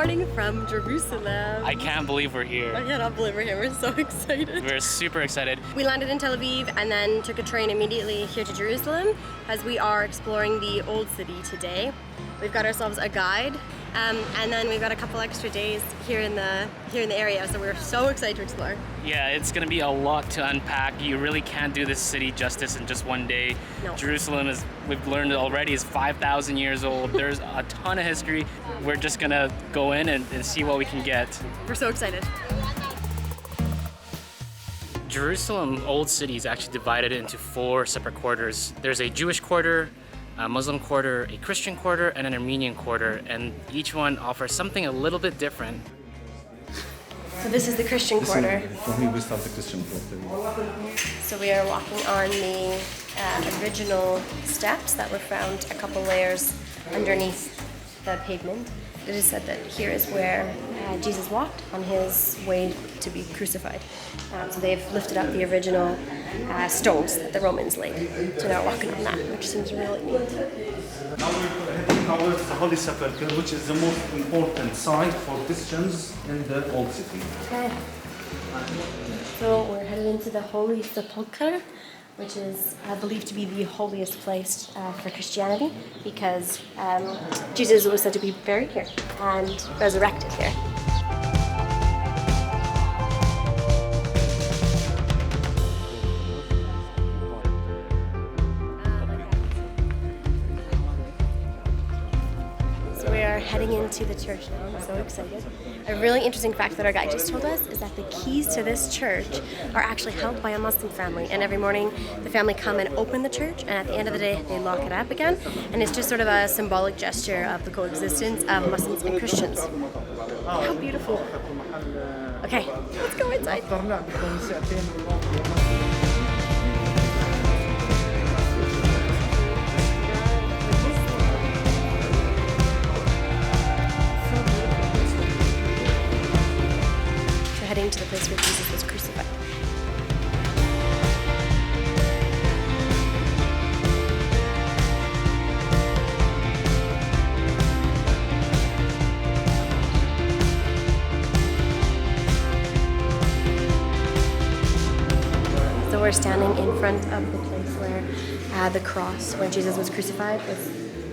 morning from Jerusalem. I can't believe we're here. I cannot believe we're here. We're so excited. We're super excited. We landed in Tel Aviv and then took a train immediately here to Jerusalem as we are exploring the Old City today. We've got ourselves a guide and then we've got a couple extra days here in the area, so we're so excited to explore. Yeah, it's gonna be a lot to unpack. You really can't do this city justice in just one day. No. Jerusalem is, we've learned already, is 5,000 years old. There's a ton of history. We're just gonna go in and see what we can get. We're so excited. Jerusalem Old City is actually divided into 4 separate quarters. There's a Jewish quarter, a Muslim quarter, a Christian quarter, and an Armenian quarter, and each one offers something a little bit different. So this is the Christian quarter. We start the Christian quarter. So we are walking on the original steps that were found a couple layers underneath the pavement. It is said that here is where Jesus walked on his way to be crucified. So they've lifted up the original stones that the Romans laid. So now we're walking on that, which seems really neat. Now we're heading towards the Holy Sepulchre, which is the most important site for Christians in the Old City. Okay. So we're headed into the Holy Sepulchre, which is believed to be the holiest place for Christianity because Jesus was said to be buried here and resurrected here. Heading into the church now. I'm so excited. A really interesting fact that our guide just told us is that the keys to this church are actually held by a Muslim family, and every morning the family come and open the church, and at the end of the day they lock it up again, and it's just sort of a symbolic gesture of the coexistence of Muslims and Christians. How beautiful. Okay, let's go inside. Heading to the place where Jesus was crucified. So we're standing in front of the place where the cross, where Jesus was crucified, was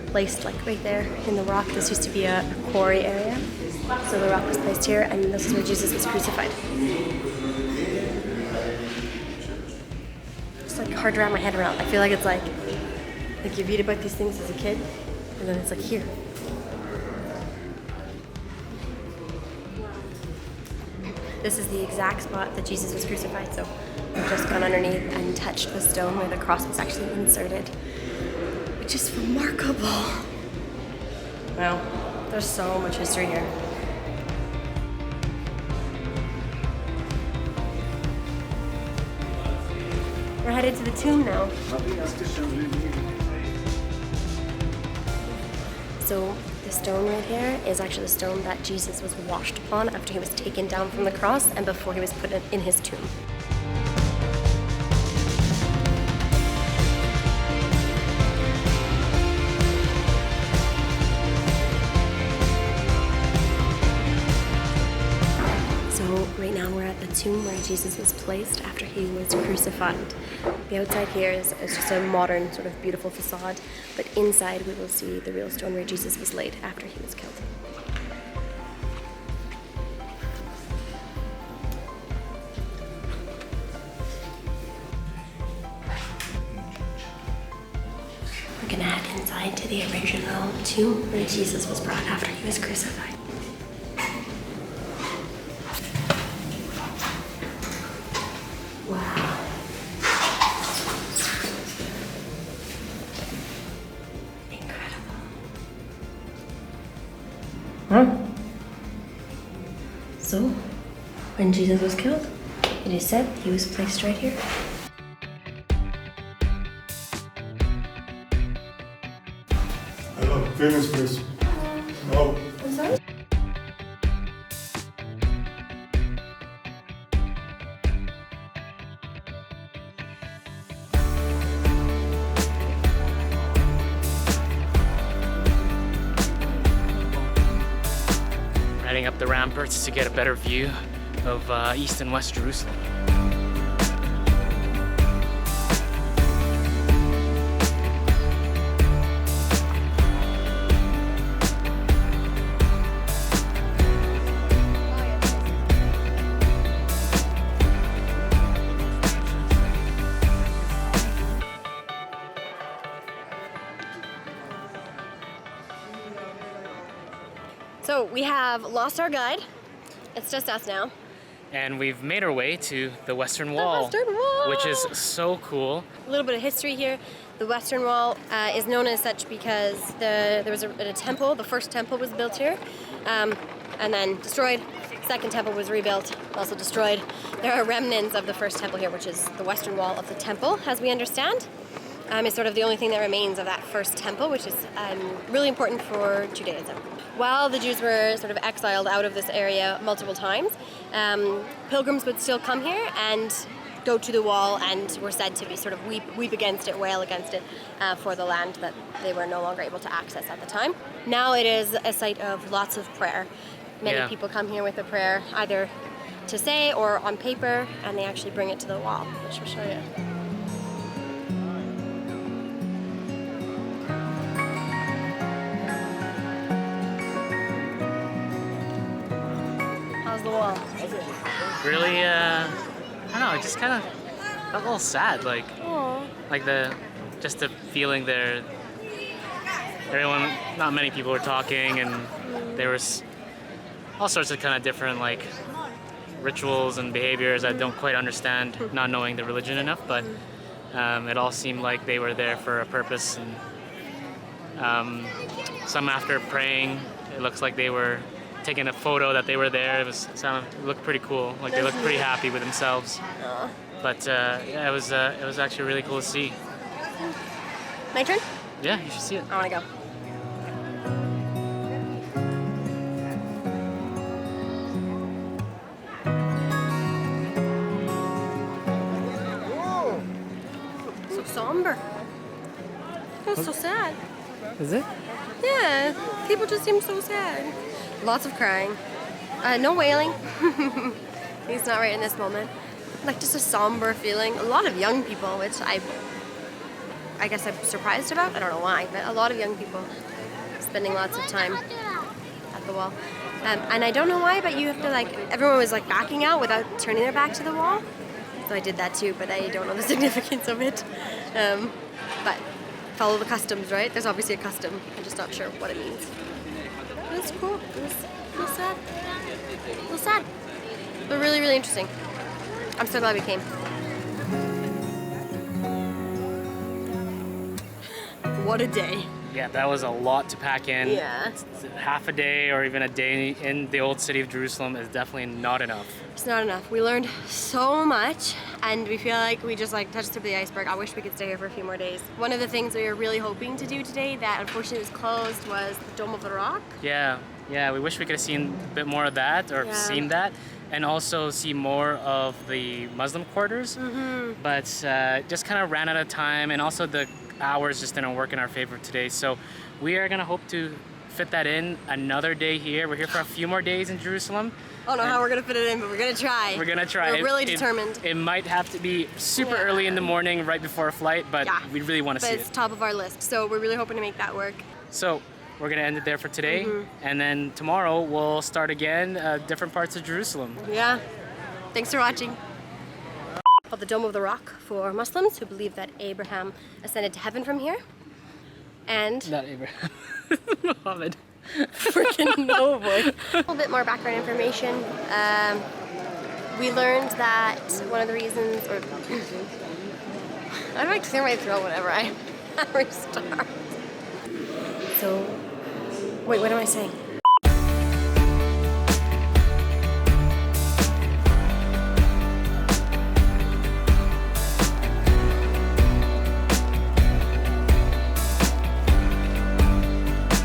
placed like right there in the rock. This used to be a quarry area. So the rock was placed here, and this is where Jesus was crucified. It's like hard to wrap my head around. I feel like it's like you read about these things as a kid, and then it's like here. This is the exact spot that Jesus was crucified, so I've just gone underneath and touched the stone where the cross was actually inserted, which is remarkable. Wow, there's so much history here. We're headed to the tomb now. So the stone right here is actually the stone that Jesus was washed upon after he was taken down from the cross and before he was put in his tomb. Right now we're at the tomb where Jesus was placed after he was crucified. The outside here is just a modern sort of beautiful facade, but inside we will see the real stone where Jesus was laid after he was killed. We're gonna head inside to the original tomb where Jesus was brought after he was crucified. So, when Jesus was killed, it is said he was placed right here. I love famous place. Oh. I'm sorry? heading up the ramparts to get a better view of East and West Jerusalem. So we have lost our guide. It's just us now. And we've made our way to the Western Wall, Western Wall! which is so cool. A little bit of history here. The Western Wall is known as such because there was a temple. The first temple was built here, and then destroyed. Second temple was rebuilt, also destroyed. There are remnants of the first temple here, which is the Western Wall of the temple, as we understand. It's sort of the only thing that remains of that first temple, which is really important for Judaism. While the Jews were sort of exiled out of this area multiple times, pilgrims would still come here and go to the wall and were said to be sort of weep against it, wail against it for the land that they were no longer able to access at the time. Now it is a site of lots of prayer. Many people come here with a prayer either to say or on paper, and they actually bring it to the wall, which I'll show you. How's the wall? Really, I don't know, it just kind of felt a little sad, like just the feeling there. Everyone, not many people were talking, and there was all sorts of kind of different like rituals and behaviors I don't quite understand, not knowing the religion enough, but it all seemed like they were there for a purpose. And some after praying, it looks like they were taking a photo that they were there. It looked pretty cool. Like they looked pretty happy with themselves. But yeah, it was actually really cool to see. My turn? Yeah, you should see it. I want to go. So somber. That's so sad. Is it? Yeah, people just seem so sad. Lots of crying. No wailing. He's not right in this moment. Like just a somber feeling. A lot of young people, which I guess I'm surprised about. I don't know why, but a lot of young people spending lots of time at the wall. And I don't know why, but you have to everyone was backing out without turning their back to the wall. So I did that too, but I don't know the significance of it. But follow the customs, right? There's obviously a custom. I'm just not sure what it means. But it's cool. It was a little sad. A little sad. But really, really interesting. I'm so glad we came. What a day. Yeah, that was a lot to pack in. Yeah. Half a day or even a day in the old city of Jerusalem is definitely not enough. It's not enough. We learned so much, and we feel like we just touched the tip of the iceberg. I wish we could stay here for a few more days. One of the things we were really hoping to do today that unfortunately was closed was the Dome of the Rock. Yeah, we wish we could have seen a bit more of that or seen that, and also see more of the Muslim quarters. Mm-hmm. But just kind of ran out of time, and also the hours just didn't work in our favor today. So we are gonna hope to fit that in another day here. We're here for a few more days in Jerusalem. I don't know how we're gonna fit it in, but we're gonna try. We're gonna try. We're really determined. It might have to be super early in the morning, right before a flight, but we really want to see it. But it's top of our list, so we're really hoping to make that work. So we're gonna end it there for today, and then tomorrow we'll start again, different parts of Jerusalem. Yeah. Thanks for watching. Called the Dome of the Rock for Muslims who believe that Abraham ascended to heaven from here. And Not Abraham. Muhammad. freaking no boy. A little bit more background information. We learned that one of the reasons, or I don't like to clear my throat whenever I restart. So, wait, what am I saying?